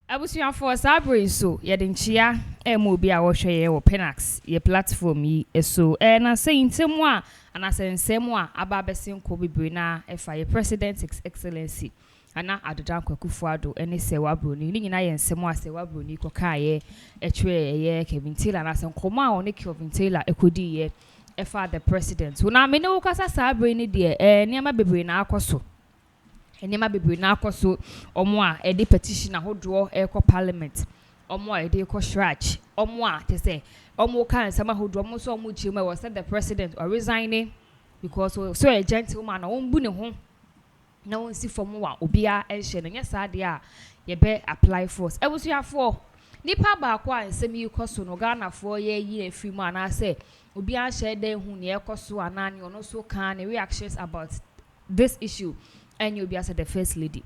Abusuya for Sabri so yedinchia mobi a wo hwe ye wo Pinax ye platform yi so na say ntemu a ana say nsemu a aba besin ko bibiri na efa ye president his excellency ana adodanko Akuffo ene Serwaa Broni ni nyina ye nsemu a Serwaa Broni ko kaaye etwe ye Kevin Taylor na say nkoma a one Kevin Taylor ekodi ye efa the president una me ne wo kasa Sabri ni de niam bibiri na akoso enema bibiri na akoso omo a edi petition ahodo eko parliament omo a edi eko shrach omo a te say omo kan sama ahodo omo so omo chima was said the president or resigning because so a gentleman na won bu ne ho na won si form wa obia ehye no nya sa de a ye be apply force ebusuafo nipa ba kwa nsem yi koso no Ghana fo ye yi afiri mu ana say obia hye den hu ne ekoso anani ono so kan reactions about this issue. And you'll be as the first lady,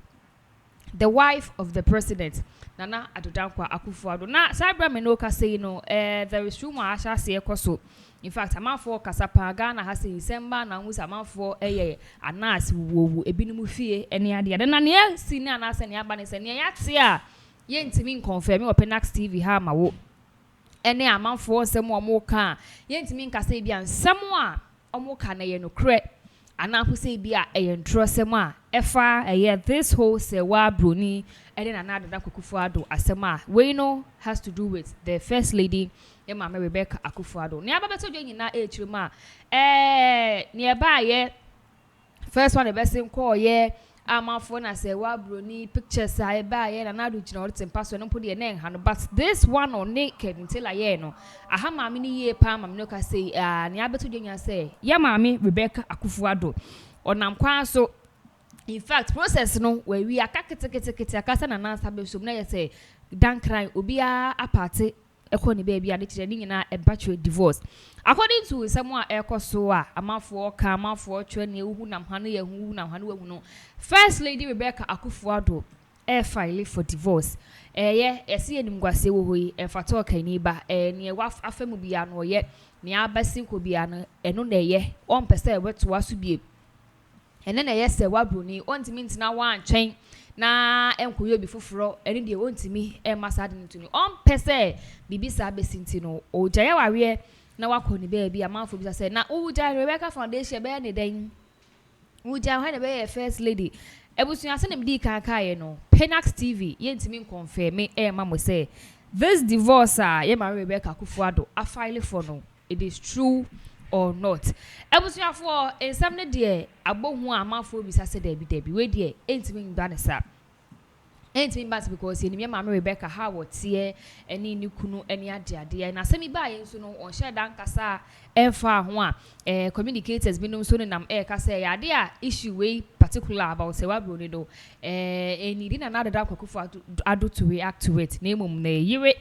the wife of the president, Nana Adodankwa Akuffo. Na Sabra Menoka say no, there is rumor I shall say koso. In fact, a man for Kasapa Ghana has in December, and who's a man for a nas woo a binumufi any idea. Then Ania senior and us and Yabanis and Yatia. Yen to mean confirm or PinaxTV Hama wo. Any a man for some more car. Yen to mean Casabian, someone or more can a no cre. Ana who say be a entrosema efa this whole Serwaa Broni and then another Akuffo asema we know has to do with the first lady Mama Rebecca Akuffo. Ni aba beto dwen na echirima nearby ye first one the best in call ye amafo na Serwaa Broni pictures I buy ye na nadu gina o tempaso no podi ene han but this one on Kevin Taylor ye no aha maami ni ye pa maami no ka say ni abeto dwen say ya maami Rebecca Akuffo onam kwa so in fact process no where we akakete akasa na nansa be so na ye say dan cry obi a aparte ekoni baby ade kire ni nyina e batch divorce according to someone ekoso a amafo ka amafo twa ne ehu nam hanu ye hu nam hanu ehu no first lady Rebecca Akuffo file for divorce ye ese enimguase wo hoyi fato kan ni ba ne wa afemu bia no ye ne abasi ko bia no eno na ye on pese e weto aso bie ene na ye Serwaa Broni ontimi ntina wan twen na enkoyo bi foforo ene de ontimi e masade ntuni on pese bibisa besinti no o jaye wawe na wakọ ni be bia manfo bisa say na o jaye Rebecca Foundation be ne den o jaye ha ne be first lady ebusun ase ne mdi kan kae no PinaxTV ye ntimi confirm e ma mo say this divorce ye ma Rebecca Akuffo a file for no it is true or not ebusun afọ ensam ne de agbohu amanfo bisa say debi we de ntimi ngba ne sa enti mbas because ye nimya mama Rebecca ha wotie eni ni kunu eni ade na semi ba ye nso no on share dan kasa emfa ho a communicators bi no so nam kasa ya ade a issue we particular about Serwaa Broni do eni di na na da Akuffo ado to react to it na emum na yire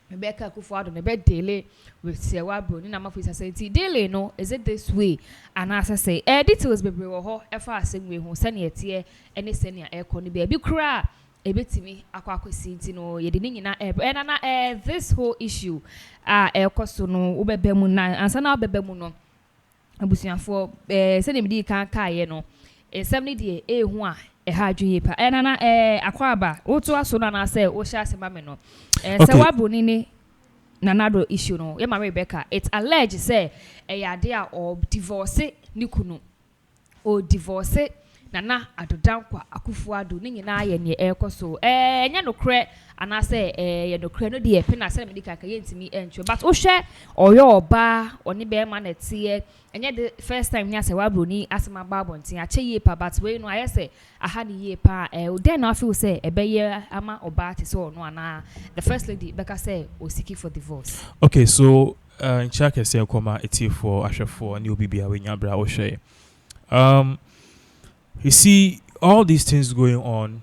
Rebecca Akuffo ne be delay with Serwaa Broni na mafu society delay no is it this way and as I say details bebre wo ho efa asem we ho sane etie ene sane a ekọ ne be kura ebetimi akwakwesi nti no ye de nyina na this whole issue ekoso no ubebemu na ansa na ubebemu no abusuafo sane medi kan kae no ensem ne de ehu a ha adwuye pa na akwaba woto aso na say wo sha asema me no Serwaa Broni ni nanado issue no ye ma Rebecca it's alleged say ade a or divorce ni kunu o divorce Nana Adodankwa Akuffo ni nyina ye ne ekoso nya no kre ana say ye no kre no de pena say medical ka ye ntimi entwe but wo hwe oyo oba oni be ma na tie enye the first time nya Serwaa Broni asema babo ntin ache ye pa but we no aye say aha ni ye pa den na feel say ebe ye ama oba te say ono ana the first lady beka say o seeking for divorce. Okay, so in check say koma eti for ahwefo ni obi bia we nya bra wo hwe you see all these things going on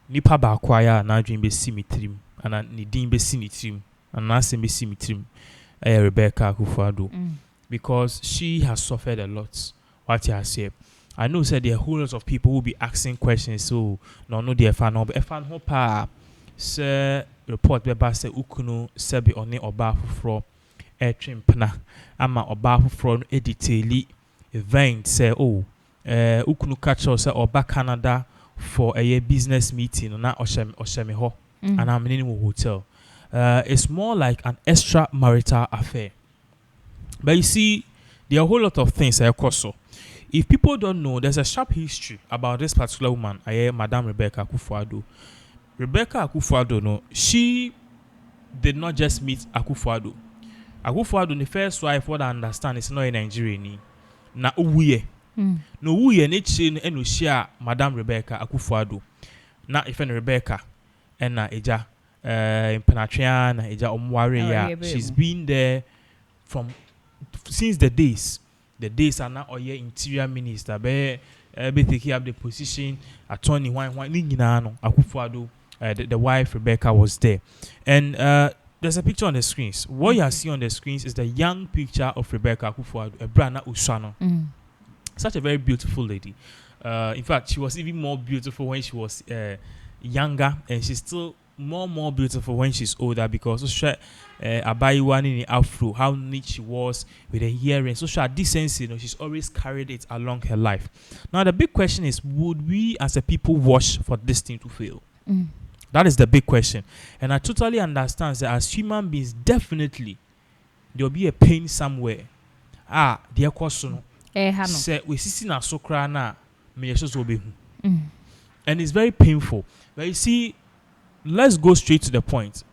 nipa ba kwaya na adwin be simitrim ana ni din be sinitrim ana asem be simitrim Rebecca Akuffo because she has suffered a lot what you say I know said there are whole lot of people will be asking questions so no the fan no be fan ho pa say report be ba say ukunu se be oni oba foforo etwempna ama oba foforo no editali event say oh ukunu catch us or back Canada for a business meeting na oshemi ho and I'm in a hotel. It's more like an extramarital affair. But you see, there are a whole lot of things so. If people don't know, there's a sharp history about this particular woman, Madame Rebecca Akuffo. Rebecca Akuffo, no, she did not just meet Akuffo. Akuffo, the first wife, what I understand, is not in Nigeria. Na uye. No uye ne chain eno share Madame Rebecca Akuffo. Na if Rebecca and na eja in Penatria na eja omware. She's been there since the days. The days are now oye interior minister be taking up the position attorney wine Akuffo. The wife Rebecca was there, and there's a picture on the screens. What you are seeing on the screens is the young picture of Rebecca Akuffo, a Brana Usano. Such a very beautiful lady. In fact, she was even more beautiful when she was younger, and she's still more beautiful when she's older because Abayiwan in the afro, how neat she was with her hearing, social decency, she's always carried it along her life. Now the big question is, would we as a people watch for this thing to fail? That is the big question. And I totally understand that as human beings, definitely there will be a pain somewhere. Dear question. Say we see na sokra na me and it's very painful. But you see, let's go straight to the point.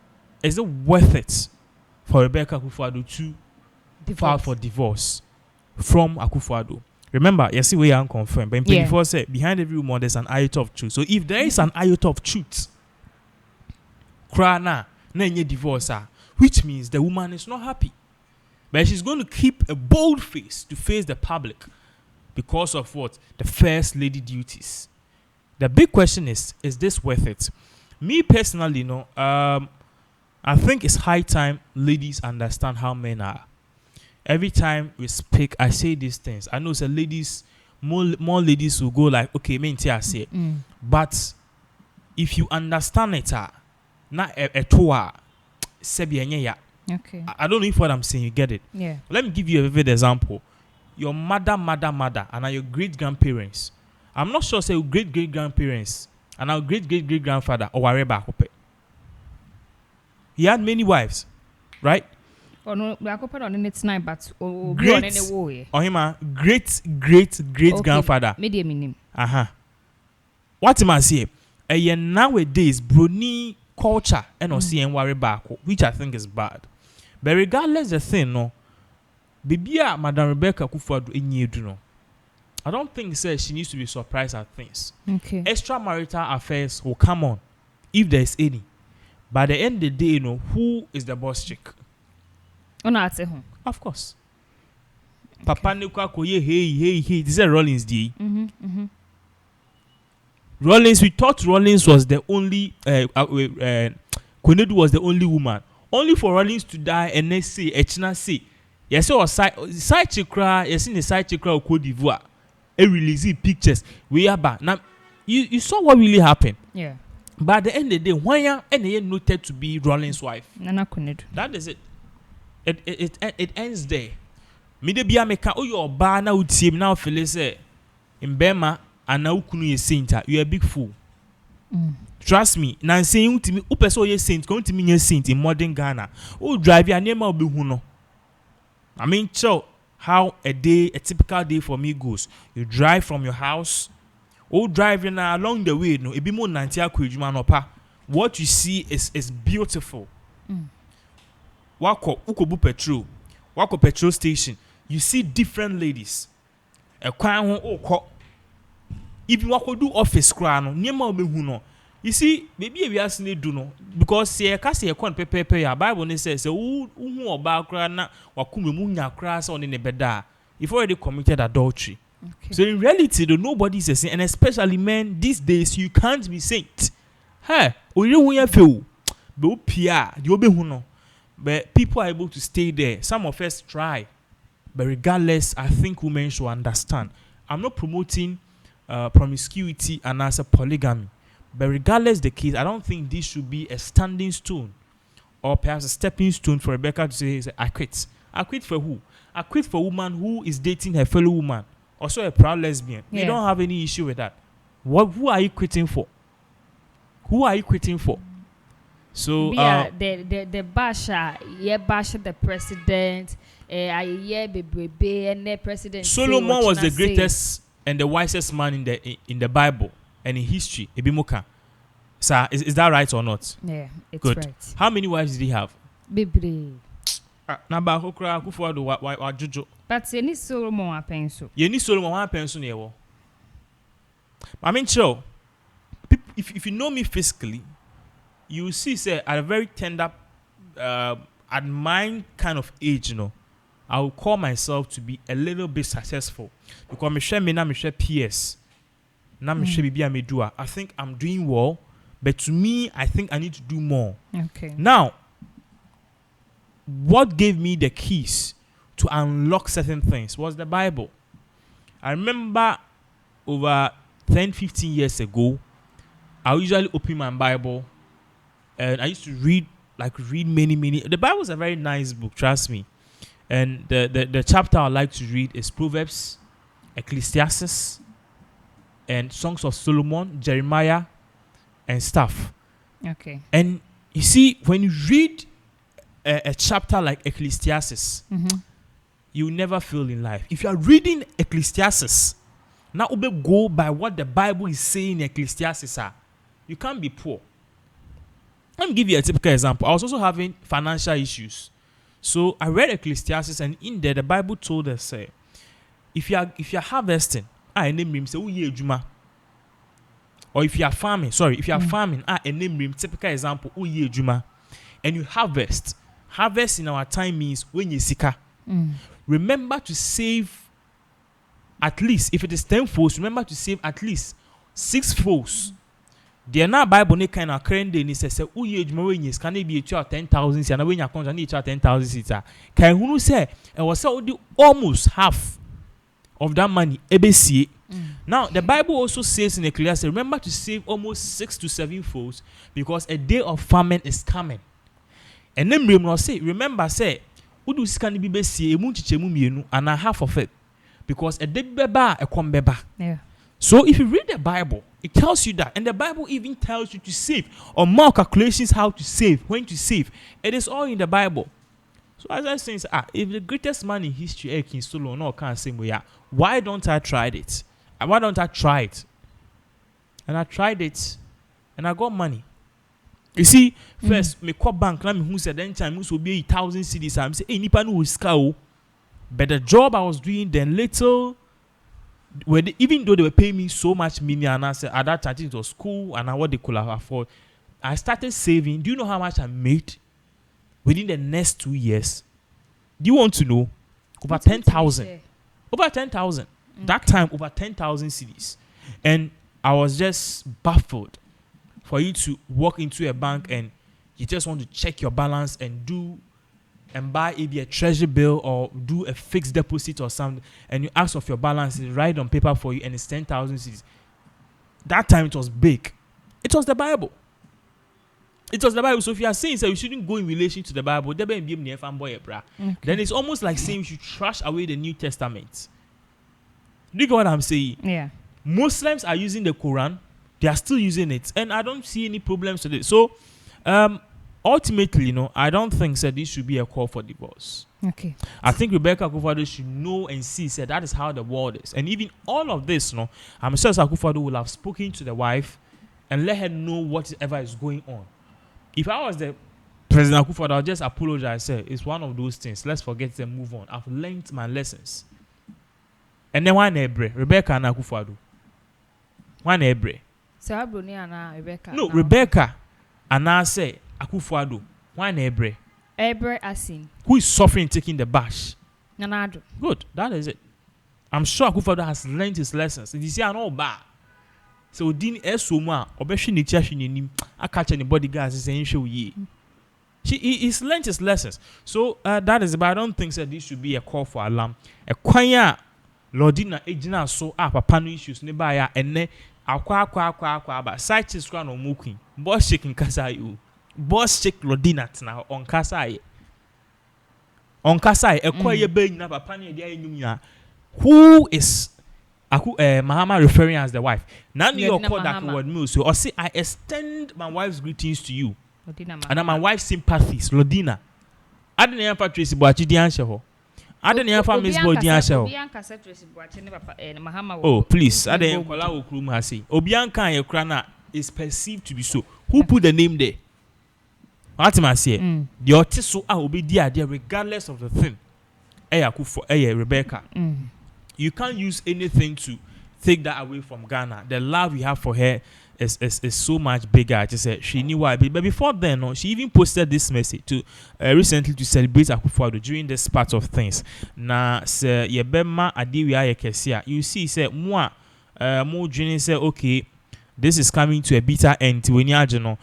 Is it worth it for Rebecca Akuffo to file for divorce from Akuffo? Remember, you see we are unconfirmed. But in 24 say behind every woman there's an iota of truth. So if there is an iota of truth, na divorce, which means the woman is not happy. But she's going to keep a bold face to face the public because of what? The first lady duties. The big question is this worth it? Me personally, I think it's high time ladies understand how men are. Every time we speak, I say these things. I know some ladies, more ladies will go like, okay, I say. But if you understand it, not a tour, okay. I don't know if what I'm saying, you get it. Yeah. Let me give you a vivid example. Your mother, and your great-grandparents. I'm not sure say your great-great-grandparents and our great-great-great-grandfather or Wareba Akope. He had many wives, right? Oh no, Akope on the night, but great-great-great-grandfather. Medium. What am I saying? Nowadays, Broni culture and Wareba, which I think is bad. But regardless the thing, Bibia Madame Rebecca Akuffo in I don't think she needs to be surprised at things. Okay. Extramarital affairs will come on if there's any. By the end of the day, who is the boss chick? Of course. Okay. Papa Nuka koye hey. This is Rollins D. Rollins, we thought Rollins was the only Konedu was the only woman. Only for Rollins to die and next say Echna say. Yes, or side chick cry, yes in the side chick cry of Cote d'Ivoire. Releasing pictures. We are back. Now you saw what really happened. Yeah. But at the end of the day, why are NA noted to be Rollins' wife? Nana Konedu. That is it. It ends there. Midebia meka your bar now with him now Phyllis in Bema and now kunu ye saint. You're a big fool. Trust me. Now saying to me, upeso ye saint, going to mean ye saint in modern Ghana. Oh, drive your name will be huno. I mean, so how a typical day for me goes. You drive from your house, driving along the way, it be more 90 what you see is beautiful. Wako Ukobu petrol, Wako petrol station, you see different ladies. A crown even Wako do office crown, near my huno. You see, maybe we ask do no because see a kasi a con pepe ya Bible says who about crana wakume munya crass on in a beda. You've already committed adultery. Okay. So in reality, nobody is a saint, and especially men these days, you can't be saint. Hey, we don't feel but people are able to stay there. Some of us try, but regardless, I think women should understand. I'm not promoting promiscuity and as a polygamy. But regardless the case, I don't think this should be a standing stone or perhaps a stepping stone for Rebecca to say, I quit. I quit for who? I quit for a woman who is dating her fellow woman also a proud lesbian. Yeah. We don't have any issue with that. Who are you quitting for? Who are you quitting for? So the basha, basha the president, and the president. Solomon was the greatest and the wisest man in the Bible and in history. Ebimoka. Sir, is that right or not? Yeah, it's good. Right. How many wives did he have? Bibre. Naba Hokra Akuffo wa Jojo. But you need Solomon apenso. You need Solomon one penso near. I mean, sure. If you know me physically, you will see, say, at a very tender, at my kind of age, I will call myself to be a little bit successful because me share PS, na me share bibi amedua. I think I'm doing well, but to me, I think I need to do more. Okay. Now, what gave me the keys to unlock certain things was the Bible. I remember over 10, 15 years ago, I usually open my Bible and I used to read many. The Bible is a very nice book, trust me. And the chapter I like to read is Proverbs, Ecclesiastes, and Songs of Solomon, Jeremiah, and stuff. Okay. And you see, when you read a chapter like Ecclesiastes, you never fail in life. If you are reading Ecclesiastes, now go by what the Bible is saying in Ecclesiastes, you can't be poor. Let me give you a typical example. I was also having financial issues. So I read Ecclesiastes, and in there the Bible told us, if you're harvesting, I name him say juma. Or if you are farming, farming, a name him typical example, juma. And you harvest. Harvest in our time means when you sika. Remember to save at least, if it is 10 folds, remember to save at least 6 folds. The na Bible ne kind of current day ni say uye adwuma we nyes can be 10,000 si na we nya contract ni 10,000 sita. Kan hunu say e was say almost half of that money ebesie. Now the Bible also says in Ecclesiastes, remember to save almost 6 to 7 folds because a day of famine is coming. And then remember say udu sika ni besie emu chichemu mienu and half of it because a day beba e kom beba. Yeah. So if you read the Bible, it tells you that. And the Bible even tells you to save or more calculations how to save, when to save. It is all in the Bible. So as I say, if the greatest man in history, King Solomon, no can't say, why don't I try it? Why don't I try it? And I tried it, and I got money. You see, first, me call bank, na me who said then time will be 1,000 cedis. I'm saying, hey, nipa no will. But the job I was doing, then little. Even though they were paying me so much money, and I said at that time it was school and what they could afford, I started saving. Do you know how much I made within the next 2 years? Do you want to know? Over 10,000. Over 10,000. That time, over 10,000 cedis. And I was just baffled for you to walk into a bank and you just want to check your balance and buy maybe a treasury bill or do a fixed deposit or something, and you ask of your balance, it's right on paper for you, and it's 10,000 cedis. That time it was big. It was the Bible. It was the Bible. So if you are saying you shouldn't go in relation to the Bible, then it's almost like saying you should trash away the New Testament. Do you get what I'm saying? Yeah. Muslims are using the Quran. They are still using it, and I don't see any problems with it. So, ultimately, I don't think that this should be a call for divorce. Okay. I think Rebecca Akuffo should know and see that is how the world is. And even all of this, I'm sure Akuffo will have spoken to the wife and let her know whatever is going on. If I was the President Akuffo, I'll just apologize. Say it's one of those things. Let's forget it and move on. I've learned my lessons. And then one Ebre, Rebecca and Akuffo. One Ebre. Serwaa Broni and Rebecca. No, Rebecca and I say Akuffo. One Ebre. Ebre Asin. Who is suffering taking the bash? Nanado. Good. That is it. I'm sure Akuffo has learned his lessons. And you see, I know bad. So, Dean Esoma, Obeshi Nichashi, I catch any bodyguards is saying show ye. He's learned his lessons. So, that is, but I don't think that this should be a call for alarm. A choir, Lordina, Ejina, so up a panu issues nearby, and then Aqua, but sight is crown or mooking. Boss shaking Kasayu. Boss check Lordinat now on Kasai. On Kasai, a choir being up a pani, who is Mahama referring as the wife. Now you Lodina call that Mahama. word me so or say I extend my wife's greetings to you. Lodina And my Mahama. wife's sympathies, Lodina. I didn't have Tracy Boachi the answer. I didn't have Miss Boy the answer. Oh, please. I didn't call our room has say. Obianka and Ukraina is perceived to be so. Who put the name there? What am I saying? The artist so will be there regardless of the thing. Akuffo, Rebecca. You can't use anything to take that away from Ghana. The love we have for her is so much bigger. I just said she knew why. But before then, no, she even posted this message to recently to celebrate Akuffo during this part of things. Na se yebema adiwia yekesia. You see, say moi, mo dreaming say okay. This is coming to a bitter end. When you know,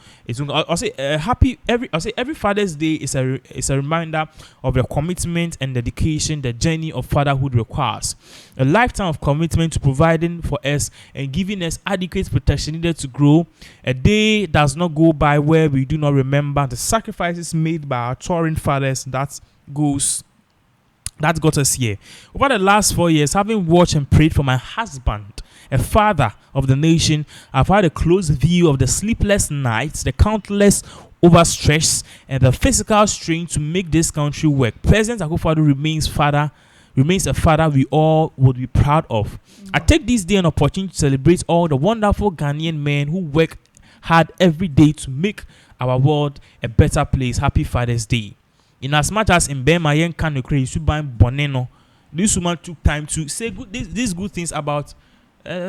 I'll say every Father's Day is a reminder of the commitment and dedication the journey of fatherhood requires. A lifetime of commitment to providing for us and giving us adequate protection needed to grow. A day does not go by where we do not remember the sacrifices made by our touring fathers. That got us here. Over the last 4 years, having watched and prayed for my husband, a father of the nation, I've had a close view of the sleepless nights, the countless overstress, and the physical strain to make this country work. President Akuffo remains a father we all would be proud of. I take this day an opportunity to celebrate all the wonderful Ghanaian men who work hard every day to make our world a better place. Happy Father's Day. In as much as in Bema Yen can create Boneno, this woman took time to say these good things about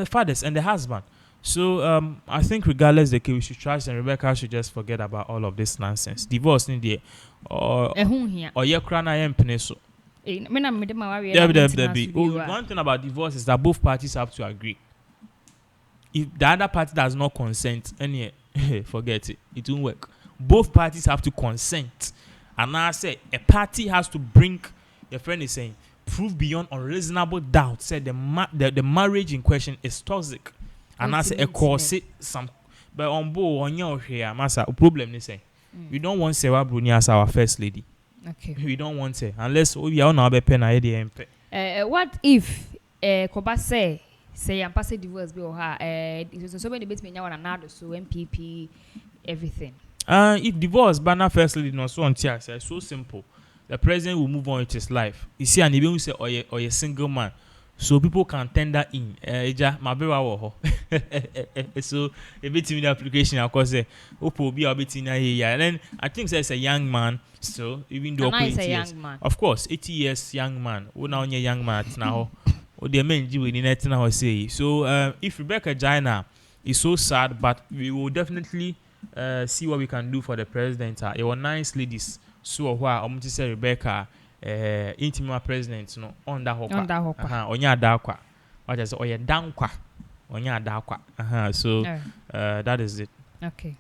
fathers and the husband. So I think regardless the case, we should trust, and Rebecca should just forget about all of this nonsense. Divorce in there or Yekrana and Peneso. One thing about divorce is that both parties have to agree. If the other party does not consent, and forget it, it won't work. Both parties have to consent. And I say a party has to bring, your friend is saying, prove beyond unreasonable doubt, said the marriage in question is toxic. And I say a cause some, but on board on your here, massa problem they say. We don't want Serwaa Broni as our first lady. Okay. We don't want her unless we are not be pen MP. What if Koba say I'm passing divorce be or her so many bits me now another so MPP everything. If divorce banner first lady no so on tia say so simple. The president will move on with his life. You see, and even we say or a single man, so people can tender in. So a bit in the application, of course, Oppo be a bit in here. And then I think there's a young man. So even though a young man, of course, 80 years young man. Who now only young man now? Or the men do in it now say. So if Rebecca Jaina is so sad, but we will definitely see what we can do for the president. It was nice ladies. So why I'm to say Rebecca intimate president no on that hopper onya dakwa what is oya dankwa onya dakwa so that is it. Okay.